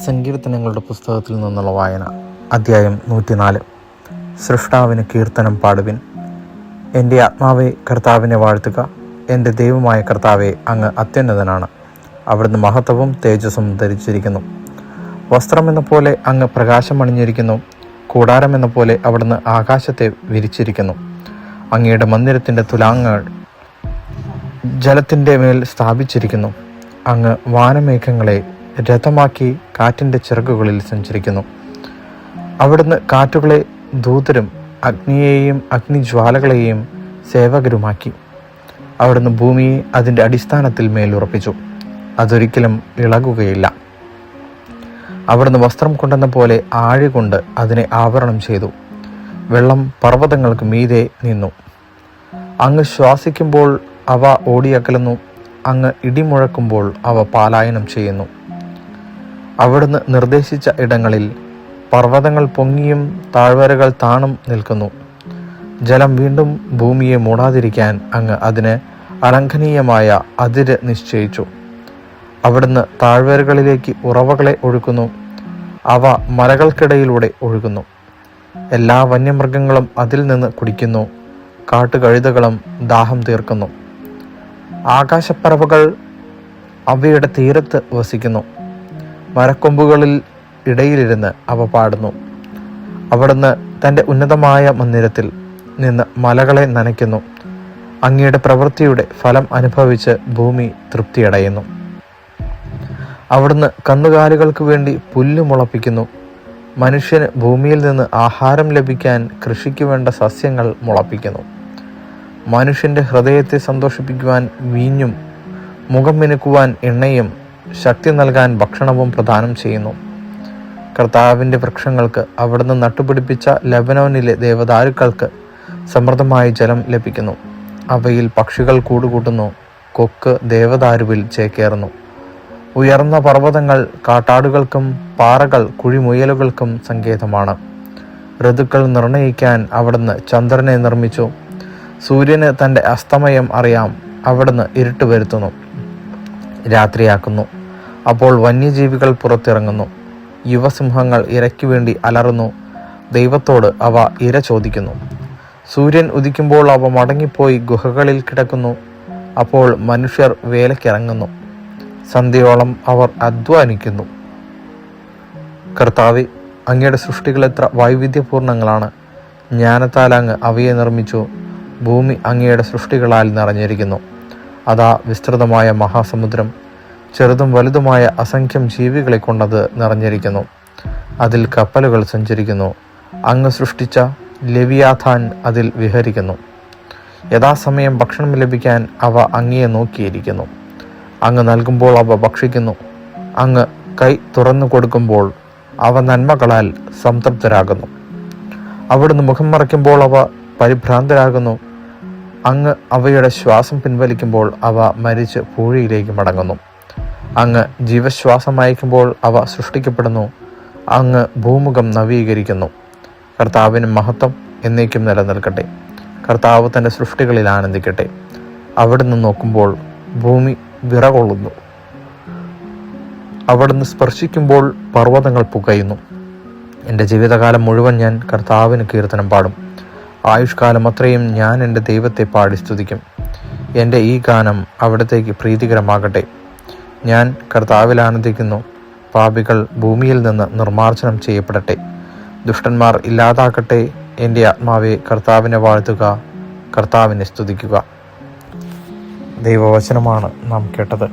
സങ്കീർത്തനങ്ങളുടെ പുസ്തകത്തിൽ നിന്നുള്ള വായന. അധ്യായം 104. സൃഷ്ടാവിന് കീർത്തനം പാടുവിൻ. എൻ്റെ ആത്മാവെ കർത്താവിനെ വാഴ്ത്തുക. എൻ്റെ ദൈവമായ കർത്താവെ, അങ്ങ് അത്യുന്നതനാണ്. അവിടുന്ന് മഹത്വവും തേജസ്സും ധരിച്ചിരിക്കുന്നു. വസ്ത്രമെന്ന പോലെ അങ്ങ് പ്രകാശം അണിഞ്ഞിരിക്കുന്നു. കൂടാരമെന്ന പോലെ അവിടുന്ന് ആകാശത്തെ വിരിച്ചിരിക്കുന്നു. അങ്ങയുടെ മന്ദിരത്തിൻ്റെ തുലാങ്ങൾ ജലത്തിൻ്റെ മേൽ സ്ഥാപിച്ചിരിക്കുന്നു. അങ്ങ് വാനമേഘങ്ങളെ രഥമാക്കി കാറ്റിൻ്റെ ചിറകുകളിൽ സഞ്ചരിക്കുന്നു. അവിടുന്ന് കാറ്റുകളെ ദൂതരും അഗ്നിയെയും അഗ്നിജ്വാലകളെയും സേവകരുമാക്കി. അവിടുന്ന് ഭൂമിയെ അതിൻ്റെ അടിസ്ഥാനത്തിൽ മേലുറപ്പിച്ചു. അതൊരിക്കലും ഇളകുകയില്ല. അവിടുന്ന് വസ്ത്രം കൊണ്ടെന്ന പോലെ ആഴികൊണ്ട് അതിനെ ആവരണം ചെയ്തു. വെള്ളം പർവ്വതങ്ങൾക്ക് മീതെ നിന്നു. അങ്ങ് ശ്വാസിക്കുമ്പോൾ അവ ഓടിയകലുന്നു. അങ്ങ് ഇടിമുഴക്കുമ്പോൾ അവ പലായനം ചെയ്യുന്നു. അവിടുന്ന് നിർദ്ദേശിച്ച ഇടങ്ങളിൽ പർവ്വതങ്ങൾ പൊങ്ങിയും താഴ്വരകൾ താണും നിൽക്കുന്നു. ജലം വീണ്ടും ഭൂമിയെ മൂടാതിരിക്കാൻ അങ്ങ് അതിന് അലംഘനീയമായ അതിര് നിശ്ചയിച്ചു. അവിടുന്ന് താഴ്വരകളിലേക്ക് ഉറവകളെ ഒഴുക്കുന്നു. അവ മലകൾക്കിടയിലൂടെ ഒഴുകുന്നു. എല്ലാ വന്യമൃഗങ്ങളും അതിൽ നിന്ന് കുടിക്കുന്നു. കാട്ടുകഴുതകളും ദാഹം തീർക്കുന്നു. ആകാശപ്പറവകൾ അവയുടെ തീരത്ത് വസിക്കുന്നു. മരക്കൊമ്പുകളിൽ ഇടയിലിരുന്ന് അവ പാടുന്നു. അവിടുന്ന് തൻ്റെ ഉന്നതമായ മന്ദിരത്തിൽ നിന്ന് മലകളെ നനയ്ക്കുന്നു. അങ്ങയുടെ പ്രവൃത്തിയുടെ ഫലം അനുഭവിച്ച് ഭൂമി തൃപ്തിയടയുന്നു. അവിടുന്ന് കന്നുകാലികൾക്ക് വേണ്ടി പുല്ല് മുളപ്പിക്കുന്നു. മനുഷ്യന് ഭൂമിയിൽ നിന്ന് ആഹാരം ലഭിക്കാൻ കൃഷിക്ക് വേണ്ട സസ്യങ്ങൾ മുളപ്പിക്കുന്നു. മനുഷ്യൻ്റെ ഹൃദയത്തെ സന്തോഷിപ്പിക്കുവാൻ വീഞ്ഞും മുഖം മിനുക്കുവാൻ എണ്ണയും ശക്തി നൽകാൻ ഭക്ഷണവും പ്രദാനം ചെയ്യുന്നു. കർത്താവിൻ്റെ വൃക്ഷങ്ങൾക്ക് അവിടുന്ന് നട്ടുപിടിപ്പിച്ച ലെബനോനിലെ ദേവദാരുക്കൾക്ക് സമൃദ്ധമായ ജലം ലഭിക്കുന്നു. അവയിൽ പക്ഷികൾ കൂടുകൂട്ടുന്നു. കൊക്ക് ദേവദാരുവിൽ ചേക്കേറുന്നു. ഉയർന്ന പർവ്വതങ്ങൾ കാട്ടാടുകൾക്കും പാറകൾ കുഴിമുയലുകൾക്കും സങ്കേതമാണ്. ഋതുക്കൾ നിർണയിക്കാൻ അവിടുന്ന് ചന്ദ്രനെ നിർമ്മിച്ചു. സൂര്യന് തൻ്റെ അസ്തമയം അറിയാം. അവിടുന്ന് ഇരുട്ട് വരുത്തുന്നു, രാത്രിയാക്കുന്നു. അപ്പോൾ വന്യജീവികൾ പുറത്തിറങ്ങുന്നു. യുവസിംഹങ്ങൾ ഇരയ്ക്കു വേണ്ടി അലറുന്നു. ദൈവത്തോട് അവ ഇര ചോദിക്കുന്നു. സൂര്യൻ ഉദിക്കുമ്പോൾ അവ മടങ്ങിപ്പോയി ഗുഹകളിൽ കിടക്കുന്നു. അപ്പോൾ മനുഷ്യർ വേലയ്ക്കിറങ്ങുന്നു. സന്ധ്യയോളം അവർ അധ്വാനിക്കുന്നു. കർത്താവേ, അങ്ങയുടെ സൃഷ്ടികൾ എത്ര വൈവിധ്യപൂർണ്ണങ്ങളാണ്. ജ്ഞാനത്താൽ അങ്ങ് അവയെ നിർമ്മിച്ചു. ഭൂമി അങ്ങയുടെ സൃഷ്ടികളാൽ നിറഞ്ഞിരിക്കുന്നു. അതാ വിസ്തൃതമായ മഹാസമുദ്രം, ചെറുതും വലുതുമായ അസംഖ്യം ജീവികളെ കൊണ്ടത് നിറഞ്ഞിരിക്കുന്നു. അതിൽ കപ്പലുകൾ സഞ്ചരിക്കുന്നു. അങ്ങ് സൃഷ്ടിച്ച ലെവിയാഥാൻ അതിൽ വിഹരിക്കുന്നു. യഥാസമയം ഭക്ഷണം ലഭിക്കാൻ അവ അങ്ങയെ നോക്കിയിരിക്കുന്നു. അങ്ങ് നൽകുമ്പോൾ അവ ഭക്ഷിക്കുന്നു. അങ്ങ് കൈ തുറന്നു കൊടുക്കുമ്പോൾ അവ നന്മകളാൽ സംതൃപ്തരാകുന്നു. അവിടുന്ന് മുഖം മറയ്ക്കുമ്പോൾ അവ പരിഭ്രാന്തരാകുന്നു. അങ്ങ് അവയുടെ ശ്വാസം പിൻവലിക്കുമ്പോൾ അവ മരിച്ച് പൂഴിയിലേക്ക് മടങ്ങുന്നു. അങ്ങ് ജീവശ്വാസം അയക്കുമ്പോൾ അവ സൃഷ്ടിക്കപ്പെടുന്നു. അങ്ങ് ഭൂമുഖം നവീകരിക്കുന്നു. കർത്താവിന് മഹത്വം എന്നേക്കും നിലനിൽക്കട്ടെ. കർത്താവ് തൻ്റെ സൃഷ്ടികളിൽ ആനന്ദിക്കട്ടെ. അവിടുന്ന് നോക്കുമ്പോൾ ഭൂമി വിറകൊള്ളുന്നു. അവിടുന്ന് സ്പർശിക്കുമ്പോൾ പർവ്വതങ്ങൾ പുകയുന്നു. എൻ്റെ ജീവിതകാലം മുഴുവൻ ഞാൻ കർത്താവിന് കീർത്തനം പാടും. ആയുഷ്കാലം അത്രയും ഞാൻ എൻ്റെ ദൈവത്തെ പാടി സ്തുതിക്കും. എൻ്റെ ഈ ഗാനം അവിടത്തേക്ക് പ്രീതികരമാകട്ടെ. ഞാൻ കർത്താവിൽ ആനന്ദിക്കുന്നു. പാപികൾ ഭൂമിയിൽ നിന്ന് നിർമ്മാർജ്ജനം ചെയ്യപ്പെടട്ടെ. ദുഷ്ടന്മാർ ഇല്ലാതാക്കട്ടെ. എൻ്റെ ആത്മാവെ കർത്താവിനെ വാഴ്ത്തുക, കർത്താവിനെ സ്തുതിക്കുക. ദൈവവചനമാണ് നാം കേട്ടത്.